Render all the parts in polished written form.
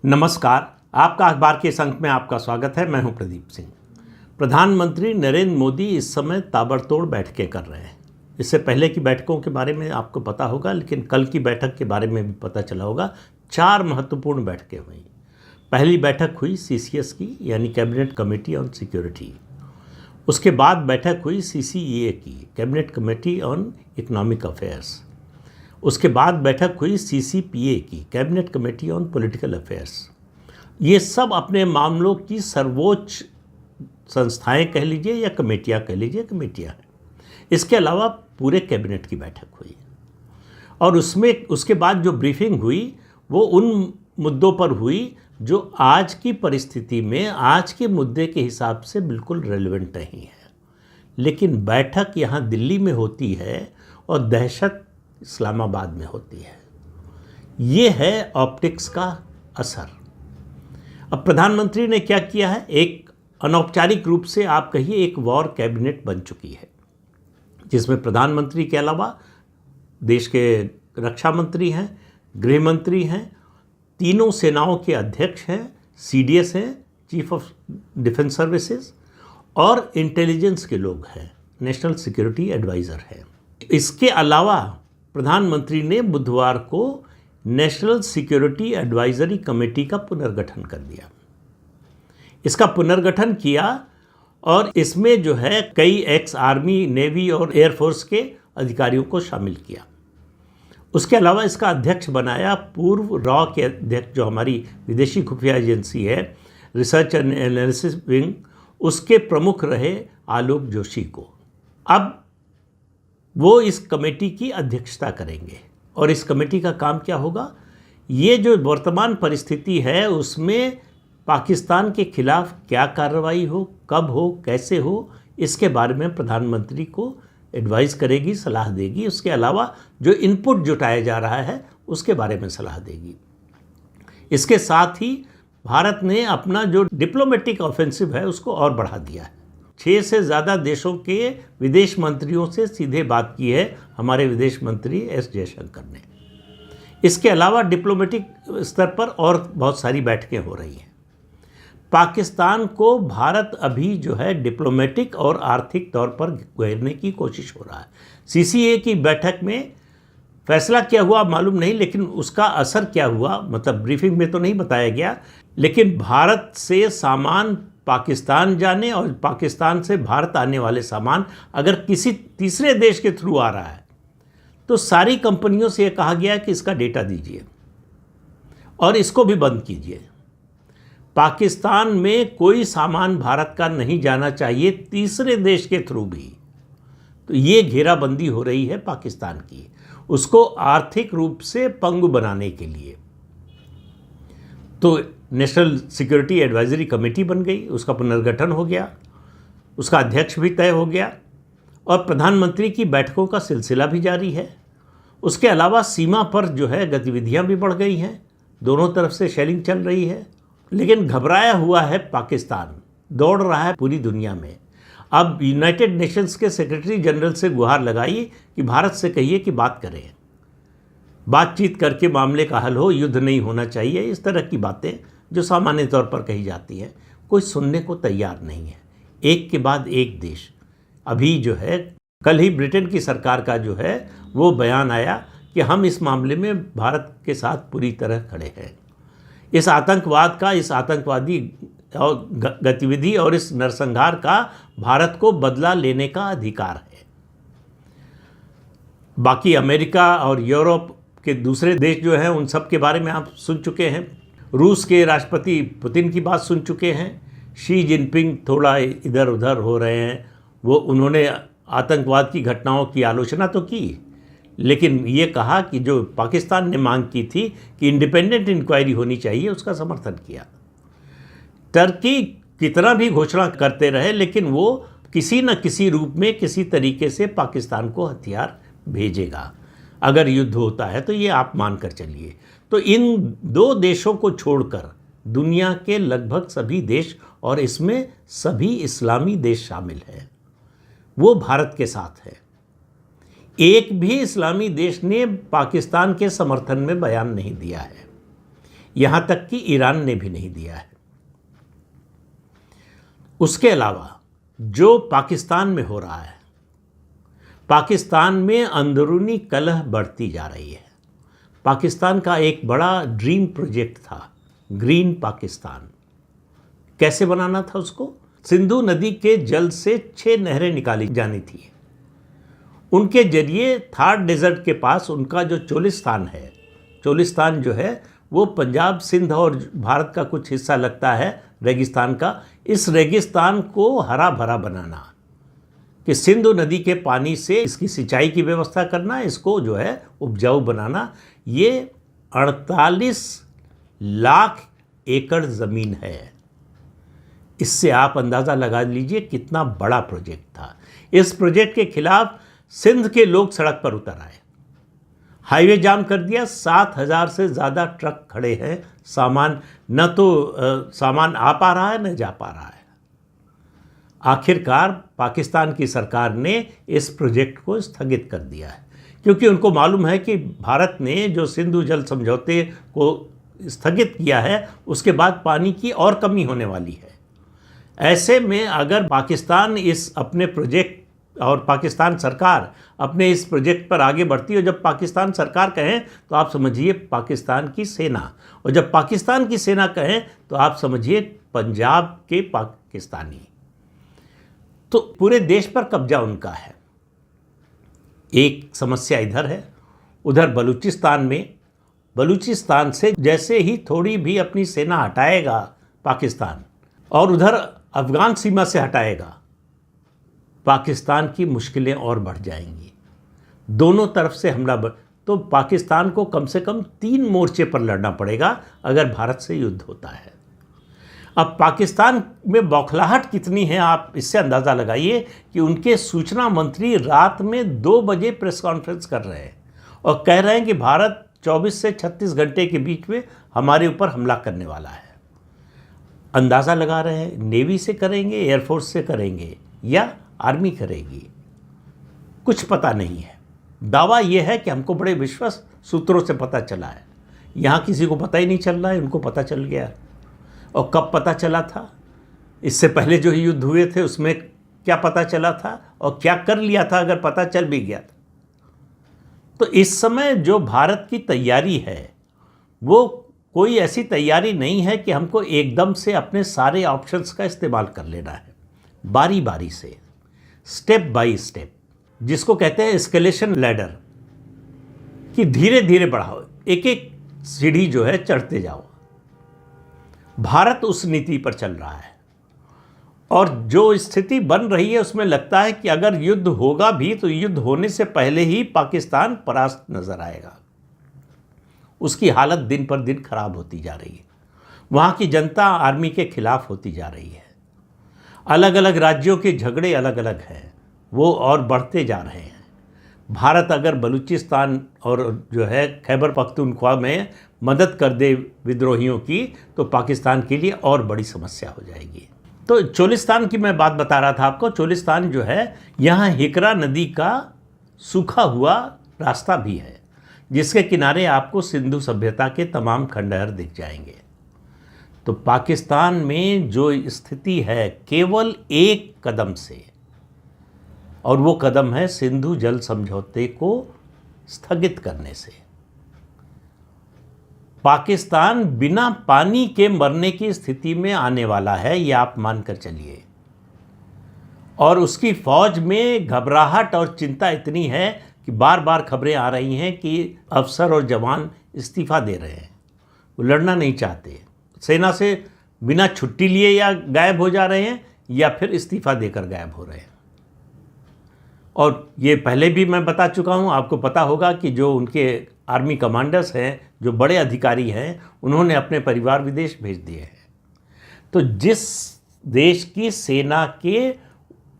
नमस्कार। आपका अखबार के इस अंक में आपका स्वागत है। मैं हूं प्रदीप सिंह। प्रधानमंत्री नरेंद्र मोदी इस समय ताबड़तोड़ बैठकें कर रहे हैं। इससे पहले की बैठकों के बारे में आपको पता होगा, लेकिन कल की बैठक के बारे में भी पता चला होगा। 4 महत्वपूर्ण बैठकें हुई। पहली बैठक हुई CCS की, यानी कैबिनेट कमेटी ऑन सिक्योरिटी। उसके बाद बैठक हुई CCEA की, cabinet committee on economic affairs. उसके बाद बैठक हुई CCPA की, cabinet committee on political affairs. ये सब अपने मामलों की सर्वोच्च संस्थाएं कह लीजिए या कमेटियां कह लीजिए, कमेटियां हैं। इसके अलावा पूरे कैबिनेट की बैठक हुई और उसके बाद जो ब्रीफिंग हुई वो उन मुद्दों पर हुई जो आज की परिस्थिति में, आज के मुद्दे के हिसाब से बिल्कुल रेलेवेंट नहीं है। लेकिन बैठक यहाँ दिल्ली में होती है और दहशत इस्लामाबाद में होती है। ये है ऑप्टिक्स का असर। अब प्रधानमंत्री ने क्या किया है, एक अनौपचारिक रूप से आप कहिए एक वॉर कैबिनेट बन चुकी है, जिसमें प्रधानमंत्री के अलावा देश के रक्षा मंत्री हैं, गृह मंत्री हैं, तीनों सेनाओं के अध्यक्ष हैं, CDS हैं, चीफ ऑफ डिफेंस सर्विसेज, और इंटेलिजेंस के लोग हैं, नेशनल सिक्योरिटी एडवाइज़र हैं। इसके अलावा प्रधानमंत्री ने बुधवार को नेशनल सिक्योरिटी एडवाइजरी कमेटी का पुनर्गठन कर दिया। इसका पुनर्गठन किया और इसमें जो है कई एक्स आर्मी, नेवी और एयरफोर्स के अधिकारियों को शामिल किया। उसके अलावा इसका अध्यक्ष बनाया पूर्व रॉ के अध्यक्ष, जो हमारी विदेशी खुफिया एजेंसी है, रिसर्च एंड एनालिसिस विंग, उसके प्रमुख रहे आलोक जोशी को। अब वो इस कमेटी की अध्यक्षता करेंगे और इस कमेटी का काम क्या होगा, ये जो वर्तमान परिस्थिति है उसमें पाकिस्तान के खिलाफ क्या कार्रवाई हो, कब हो, कैसे हो, इसके बारे में प्रधानमंत्री को एडवाइस करेगी, सलाह देगी। उसके अलावा जो इनपुट जुटाया जा रहा है उसके बारे में सलाह देगी। इसके साथ ही भारत ने अपना जो डिप्लोमेटिक ऑफेंसिव है उसको और बढ़ा दिया है। 6 से ज़्यादा देशों के विदेश मंत्रियों से सीधे बात की है हमारे विदेश मंत्री S जयशंकर ने। इसके अलावा डिप्लोमेटिक स्तर पर और बहुत सारी बैठकें हो रही हैं। पाकिस्तान को भारत अभी जो है डिप्लोमेटिक और आर्थिक तौर पर घेरने की कोशिश हो रहा है। CCA की बैठक में फैसला क्या हुआ मालूम नहीं, लेकिन उसका असर क्या हुआ, मतलब ब्रीफिंग में तो नहीं बताया गया, लेकिन भारत से सामान पाकिस्तान जाने और पाकिस्तान से भारत आने वाले सामान अगर किसी तीसरे देश के थ्रू आ रहा है तो सारी कंपनियों से यह कहा गया कि इसका डेटा दीजिए और इसको भी बंद कीजिए। पाकिस्तान में कोई सामान भारत का नहीं जाना चाहिए तीसरे देश के थ्रू भी। तो ये घेराबंदी हो रही है पाकिस्तान की, उसको आर्थिक रूप से पंगु बनाने के लिए। तो नेशनल सिक्योरिटी एडवाइजरी कमेटी बन गई, उसका पुनर्गठन हो गया, उसका अध्यक्ष भी तय हो गया और प्रधानमंत्री की बैठकों का सिलसिला भी जारी है। उसके अलावा सीमा पर जो है गतिविधियां भी बढ़ गई हैं, दोनों तरफ से शेलिंग चल रही है। लेकिन घबराया हुआ है पाकिस्तान, दौड़ रहा है पूरी दुनिया में। अब यूनाइटेड नेशंस के सेक्रेटरी जनरल से गुहार लगाई कि भारत से कहिए कि बात करें, बातचीत करके मामले का हल हो, युद्ध नहीं होना चाहिए। इस तरह की बातें जो सामान्य तौर पर कही जाती है, कोई सुनने को तैयार नहीं है। एक के बाद एक देश, अभी जो है कल ही ब्रिटेन की सरकार का जो है वो बयान आया कि हम इस मामले में भारत के साथ पूरी तरह खड़े हैं। इस आतंकवाद का, इस आतंकवादी गतिविधि और इस नरसंहार का भारत को बदला लेने का अधिकार है। बाकी अमेरिका और यूरोप के दूसरे देश जो हैं उन सब के बारे में आप सुन चुके हैं। रूस के राष्ट्रपति पुतिन की बात सुन चुके हैं। शी जिनपिंग थोड़ा इधर उधर हो रहे हैं। वो उन्होंने आतंकवाद की घटनाओं की आलोचना तो की, लेकिन ये कहा कि जो पाकिस्तान ने मांग की थी कि इंडिपेंडेंट इंक्वायरी होनी चाहिए, उसका समर्थन किया। टर्की कितना भी घोषणा करते रहे, लेकिन वो किसी न किसी रूप में, किसी तरीके से पाकिस्तान को हथियार भेजेगा। अगर युद्ध होता है तो ये आप मानकर चलिए। तो इन 2 देशों को छोड़कर दुनिया के लगभग सभी देश, और इसमें सभी इस्लामी देश शामिल हैं, वो भारत के साथ है। एक भी इस्लामी देश ने पाकिस्तान के समर्थन में बयान नहीं दिया है। यहाँ तक कि ईरान ने भी नहीं दिया है। उसके अलावा जो पाकिस्तान में हो रहा है, पाकिस्तान में अंदरूनी कलह बढ़ती जा रही है। पाकिस्तान का एक बड़ा ड्रीम प्रोजेक्ट था ग्रीन पाकिस्तान। कैसे बनाना था उसको? सिंधु नदी के जल से 6 नहरें निकाली जानी थी। उनके जरिए थार डेजर्ट के पास उनका जो चोलिस्तान है, चोलिस्तान जो है वो पंजाब, सिंध और भारत का कुछ हिस्सा लगता है रेगिस्तान का। इस रेगिस्तान को हरा भरा बनाना, कि सिंधु नदी के पानी से इसकी सिंचाई की व्यवस्था करना, इसको जो है उपजाऊ बनाना। ये 48 लाख एकड़ ज़मीन है। इससे आप अंदाज़ा लगा लीजिए कितना बड़ा प्रोजेक्ट था। इस प्रोजेक्ट के खिलाफ सिंध के लोग सड़क पर उतर आए, हाईवे जाम कर दिया। 7,000 से ज़्यादा ट्रक खड़े हैं। सामान न तो सामान आ पा रहा है न जा पा रहा है। आखिरकार पाकिस्तान की सरकार ने इस प्रोजेक्ट को स्थगित कर दिया है, क्योंकि उनको मालूम है कि भारत ने जो सिंधु जल समझौते को स्थगित किया है उसके बाद पानी की और कमी होने वाली है। ऐसे में अगर पाकिस्तान इस अपने प्रोजेक्ट और पाकिस्तान सरकार अपने इस प्रोजेक्ट पर आगे बढ़ती है, जब पाकिस्तान सरकार कहें तो आप समझिए पाकिस्तान की सेना, और जब पाकिस्तान की सेना कहें तो आप समझिए पंजाब के पाकिस्तानी। तो पूरे देश पर कब्जा उनका है। एक समस्या इधर है, उधर बलूचिस्तान में, बलूचिस्तान से जैसे ही थोड़ी भी अपनी सेना हटाएगा पाकिस्तान और उधर अफ़गान सीमा से हटाएगा, पाकिस्तान की मुश्किलें और बढ़ जाएंगी। दोनों तरफ से हमला तो पाकिस्तान को कम से कम 3 मोर्चे पर लड़ना पड़ेगा अगर भारत से युद्ध होता है। अब पाकिस्तान में बौखलाहट कितनी है आप इससे अंदाज़ा लगाइए कि उनके सूचना मंत्री रात में 2 बजे प्रेस कॉन्फ्रेंस कर रहे हैं और कह रहे हैं कि भारत 24 से 36 घंटे के बीच में हमारे ऊपर हमला करने वाला है। अंदाज़ा लगा रहे हैं नेवी से करेंगे, एयरफोर्स से करेंगे या आर्मी करेगी, कुछ पता नहीं है। दावा यह है कि हमको बड़े विश्वास सूत्रों से पता चला है। यहाँ किसी को पता ही नहीं चल रहा है, उनको पता चल गया। और कब पता चला था? इससे पहले जो युद्ध हुए थे उसमें क्या पता चला था और क्या कर लिया था अगर पता चल भी गया था? तो इस समय जो भारत की तैयारी है वो कोई ऐसी तैयारी नहीं है कि हमको एकदम से अपने सारे ऑप्शंस का इस्तेमाल कर लेना है। बारी बारी से, स्टेप बाय स्टेप, जिसको कहते हैं एस्केलेशन लैडर, कि धीरे धीरे बढ़ाओ, एक एक सीढ़ी जो है चढ़ते जाओ। भारत उस नीति पर चल रहा है और जो स्थिति बन रही है उसमें लगता है कि अगर युद्ध होगा भी तो युद्ध होने से पहले ही पाकिस्तान परास्त नजर आएगा। उसकी हालत दिन पर दिन खराब होती जा रही है। वहाँ की जनता आर्मी के खिलाफ होती जा रही है। अलग अलग राज्यों के झगड़े अलग अलग हैं, वो और बढ़ते जा रहे हैं। भारत अगर बलूचिस्तान और जो है खैबर पख्तूनख्वा में मदद कर दे विद्रोहियों की तो पाकिस्तान के लिए और बड़ी समस्या हो जाएगी। तो चोलिस्तान की मैं बात बता रहा था आपको। चोलिस्तान जो है, यहाँ हिकरा नदी का सूखा हुआ रास्ता भी है जिसके किनारे आपको सिंधु सभ्यता के तमाम खंडहर दिख जाएंगे। तो पाकिस्तान में जो स्थिति है केवल एक कदम से, और वो कदम है सिंधु जल समझौते को स्थगित करने से। पाकिस्तान बिना पानी के मरने की स्थिति में आने वाला है, ये आप मानकर चलिए। और उसकी फौज में घबराहट और चिंता इतनी है कि बार बार खबरें आ रही हैं कि अफसर और जवान इस्तीफ़ा दे रहे हैं, वो लड़ना नहीं चाहते, सेना से बिना छुट्टी लिए या गायब हो जा रहे हैं या फिर इस्तीफ़ा देकर गायब हो रहे हैं। और ये पहले भी मैं बता चुका हूँ, आपको पता होगा कि जो उनके आर्मी कमांडर्स हैं, जो बड़े अधिकारी हैं, उन्होंने अपने परिवार विदेश भेज दिए हैं। तो जिस देश की सेना के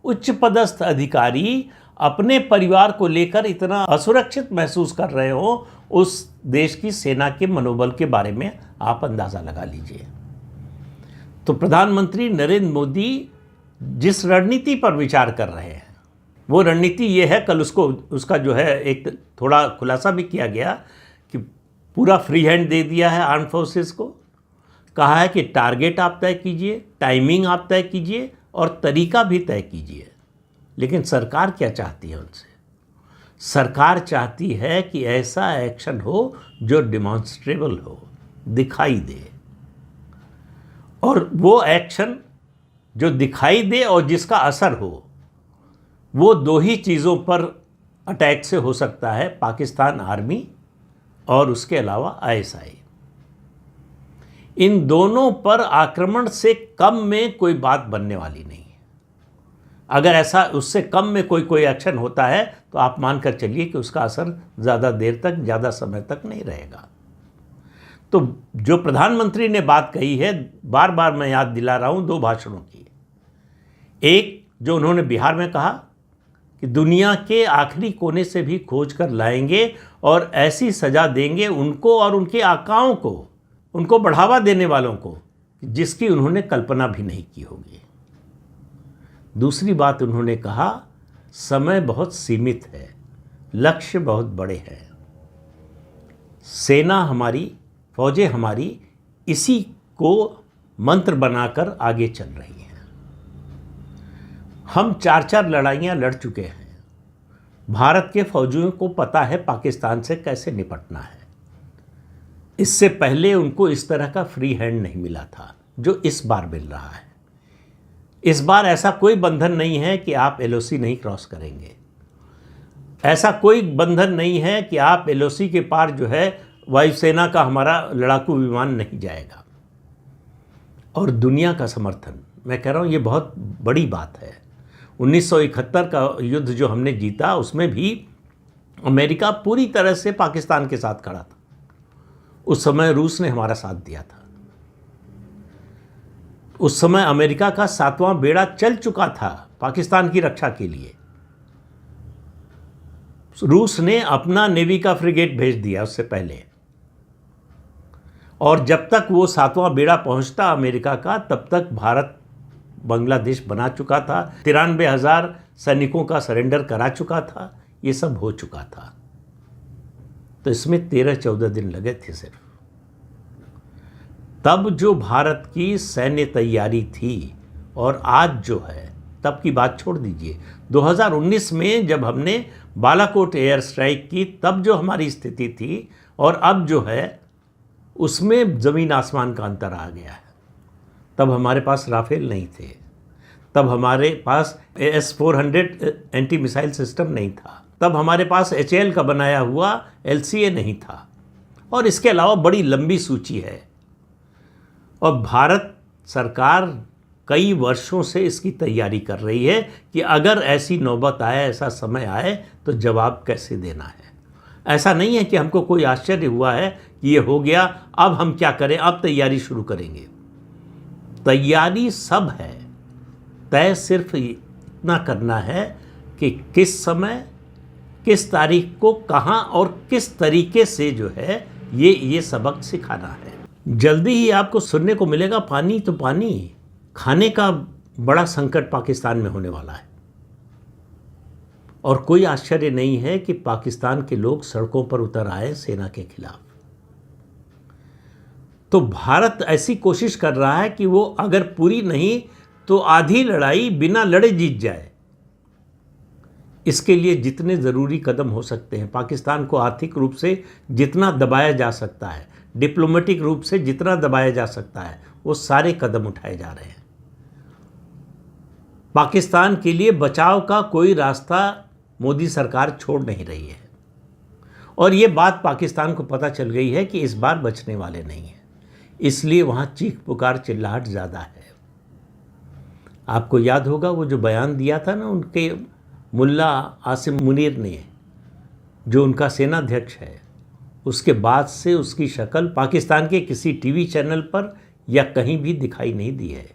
उच्च पदस्थ अधिकारी अपने परिवार को लेकर इतना असुरक्षित महसूस कर रहे हो, उस देश की सेना के मनोबल के बारे में आप अंदाज़ा लगा लीजिए। तो प्रधानमंत्री नरेंद्र मोदी जिस रणनीति पर विचार कर रहे हैं वो रणनीति ये है, कल उसका जो है एक थोड़ा खुलासा भी किया गया कि पूरा फ्री हैंड दे दिया है आर्म फोर्सेस को। कहा है कि टारगेट आप तय कीजिए, टाइमिंग आप तय कीजिए और तरीका भी तय कीजिए। लेकिन सरकार क्या चाहती है उनसे? सरकार चाहती है कि ऐसा एक्शन हो जो डिमॉन्स्ट्रेबल हो, दिखाई दे, और वो एक्शन जो दिखाई दे और जिसका असर हो, वो दो ही चीज़ों पर अटैक से हो सकता है, पाकिस्तान आर्मी और उसके अलावा आईएसआई। इन दोनों पर आक्रमण से कम में कोई बात बनने वाली नहीं है। अगर ऐसा उससे कम में कोई एक्शन होता है तो आप मानकर चलिए कि उसका असर ज़्यादा देर तक, ज़्यादा समय तक नहीं रहेगा। तो जो प्रधानमंत्री ने बात कही है, बार बार मैं याद दिला रहा हूँ, दो भाषणों की। एक जो उन्होंने बिहार में कहा कि दुनिया के आखिरी कोने से भी खोज कर लाएंगे और ऐसी सज़ा देंगे उनको और उनके आकाओं को, उनको बढ़ावा देने वालों को, जिसकी उन्होंने कल्पना भी नहीं की होगी। दूसरी बात उन्होंने कहा, समय बहुत सीमित है, लक्ष्य बहुत बड़े हैं। सेना हमारी, फौजें हमारी इसी को मंत्र बनाकर आगे चल रही हैं। हम 4-4 लड़ाइयाँ लड़ चुके हैं। भारत के फौजियों को पता है पाकिस्तान से कैसे निपटना है। इससे पहले उनको इस तरह का फ्री हैंड नहीं मिला था जो इस बार मिल रहा है। इस बार ऐसा कोई बंधन नहीं है कि आप एलओसी नहीं क्रॉस करेंगे। ऐसा कोई बंधन नहीं है कि आप एलओसी के पार जो है वायुसेना का हमारा लड़ाकू विमान नहीं जाएगा। और दुनिया का समर्थन, मैं कह रहा हूँ ये बहुत बड़ी बात है। 1971 का युद्ध जो हमने जीता, उसमें भी अमेरिका पूरी तरह से पाकिस्तान के साथ खड़ा था। उस समय रूस ने हमारा साथ दिया था। उस समय अमेरिका का 7वां बेड़ा चल चुका था पाकिस्तान की रक्षा के लिए। रूस ने अपना नेवी का फ्रिगेट भेज दिया उससे पहले, और जब तक वो 7वां बेड़ा पहुंचता अमेरिका का, तब तक भारत बांग्लादेश बना चुका था। 93,000 सैनिकों का सरेंडर करा चुका था। ये सब हो चुका था। तो इसमें 13-14 दिन लगे थे सिर्फ। तब जो भारत की सैन्य तैयारी थी और आज जो है, तब की बात छोड़ दीजिए। 2019 में जब हमने बालाकोट एयर स्ट्राइक की, तब जो हमारी स्थिति थी और अब जो है, उसमें ज़मीन आसमान का अंतर आ गया है। तब हमारे पास राफेल नहीं थे, तब हमारे पास AS-400 एंटी मिसाइल सिस्टम नहीं था, तब हमारे पास HAL का बनाया हुआ LCA नहीं था, और इसके अलावा बड़ी लंबी सूची है। और भारत सरकार कई वर्षों से इसकी तैयारी कर रही है कि अगर ऐसी नौबत आए, ऐसा समय आए, तो जवाब कैसे देना है। ऐसा नहीं है कि हमको कोई आश्चर्य हुआ है कि ये हो गया, अब हम क्या करें, अब तैयारी शुरू करेंगे। तैयारी सब है, तय सिर्फ इतना करना है कि किस समय, किस तारीख को, कहाँ और किस तरीके से जो है ये सबक सिखाना है। जल्दी ही आपको सुनने को मिलेगा पानी तो पानी, खाने का बड़ा संकट पाकिस्तान में होने वाला है। और कोई आश्चर्य नहीं है कि पाकिस्तान के लोग सड़कों पर उतर आए सेना के खिलाफ। तो भारत ऐसी कोशिश कर रहा है कि वो अगर पूरी नहीं तो आधी लड़ाई बिना लड़े जीत जाए। इसके लिए जितने ज़रूरी कदम हो सकते हैं, पाकिस्तान को आर्थिक रूप से जितना दबाया जा सकता है, डिप्लोमेटिक रूप से जितना दबाया जा सकता है, वो सारे कदम उठाए जा रहे हैं। पाकिस्तान के लिए बचाव का कोई रास्ता मोदी सरकार छोड़ नहीं रही है। और ये बात पाकिस्तान को पता चल गई है कि इस बार बचने वाले नहीं हैं, इसलिए वहाँ चीख पुकार चिल्लाहट ज़्यादा है। आपको याद होगा वो जो बयान दिया था ना उनके मुल्ला आसिम मुनीर ने, जो उनका सेनाध्यक्ष है, उसके बाद से उसकी शक्ल पाकिस्तान के किसी टीवी चैनल पर या कहीं भी दिखाई नहीं दी है।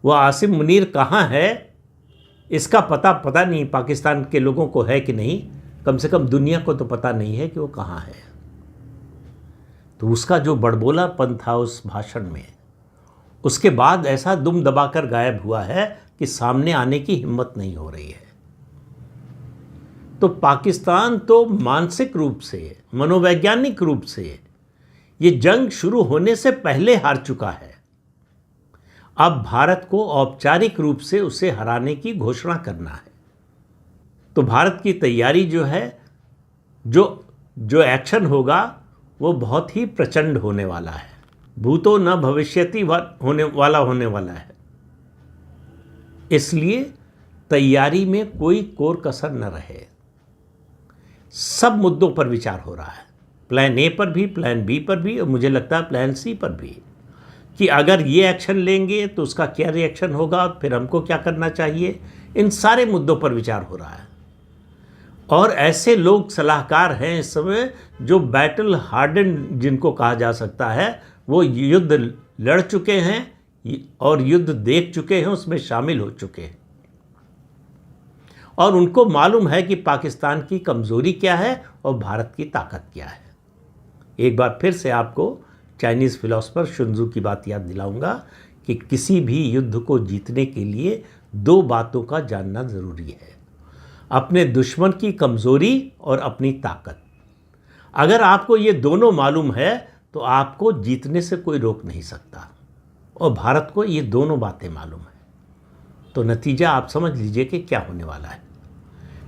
वह आसिम मुनीर कहाँ है इसका पता नहीं पाकिस्तान के लोगों को है कि नहीं, कम से कम दुनिया को तो पता नहीं है कि वो कहाँ है। तो उसका जो बड़बोलापन था उस भाषण में, उसके बाद ऐसा दुम दबाकर गायब हुआ है कि सामने आने की हिम्मत नहीं हो रही है। तो पाकिस्तान तो मानसिक रूप से, मनोवैज्ञानिक रूप से ये जंग शुरू होने से पहले हार चुका है। अब भारत को औपचारिक रूप से उसे हराने की घोषणा करना है। तो भारत की तैयारी जो है, जो एक्शन होगा वो बहुत ही प्रचंड होने वाला है। भूतो न भविष्यति होने वाला है। इसलिए तैयारी में कोई कोर कसर न रहे। सब मुद्दों पर विचार हो रहा है, प्लान ए पर भी, प्लान बी पर भी, और मुझे लगता है प्लान सी पर भी, कि अगर ये एक्शन लेंगे तो उसका क्या रिएक्शन होगा, फिर हमको क्या करना चाहिए। इन सारे मुद्दों पर विचार हो रहा है। और ऐसे लोग सलाहकार हैं इस समय जो बैटल हार्डन जिनको कहा जा सकता है, वो युद्ध लड़ चुके हैं और युद्ध देख चुके हैं, उसमें शामिल हो चुके हैं, और उनको मालूम है कि पाकिस्तान की कमज़ोरी क्या है और भारत की ताकत क्या है। एक बार फिर से आपको चाइनीज़ फिलोसोफर शुनजू की बात याद दिलाऊंगा कि किसी भी युद्ध को जीतने के लिए 2 बातों का जानना ज़रूरी है, अपने दुश्मन की कमज़ोरी और अपनी ताकत। अगर आपको ये दोनों मालूम है तो आपको जीतने से कोई रोक नहीं सकता, और भारत को ये दोनों बातें मालूम है। तो नतीजा आप समझ लीजिए कि क्या होने वाला है।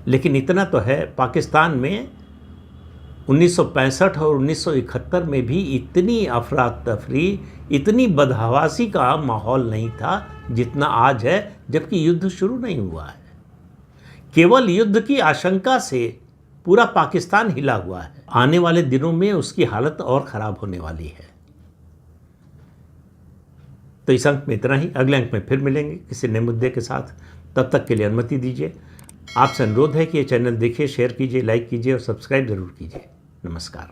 लेकिन इतना तो है, पाकिस्तान में 1965 और 1971 में भी इतनी अफरा तफरी, इतनी बदहवासी का माहौल नहीं था जितना आज है, जबकि युद्ध शुरू नहीं हुआ है। केवल युद्ध की आशंका से पूरा पाकिस्तान हिला हुआ है। आने वाले दिनों में उसकी हालत और ख़राब होने वाली है। तो इस अंक में इतना ही। अगले अंक में फिर मिलेंगे किसी नए मुद्दे के साथ। तब तक के लिए अनुमति दीजिए। आपसे अनुरोध है कि ये चैनल देखिए, शेयर कीजिए, लाइक कीजिए और सब्सक्राइब ज़रूर कीजिए। नमस्कार।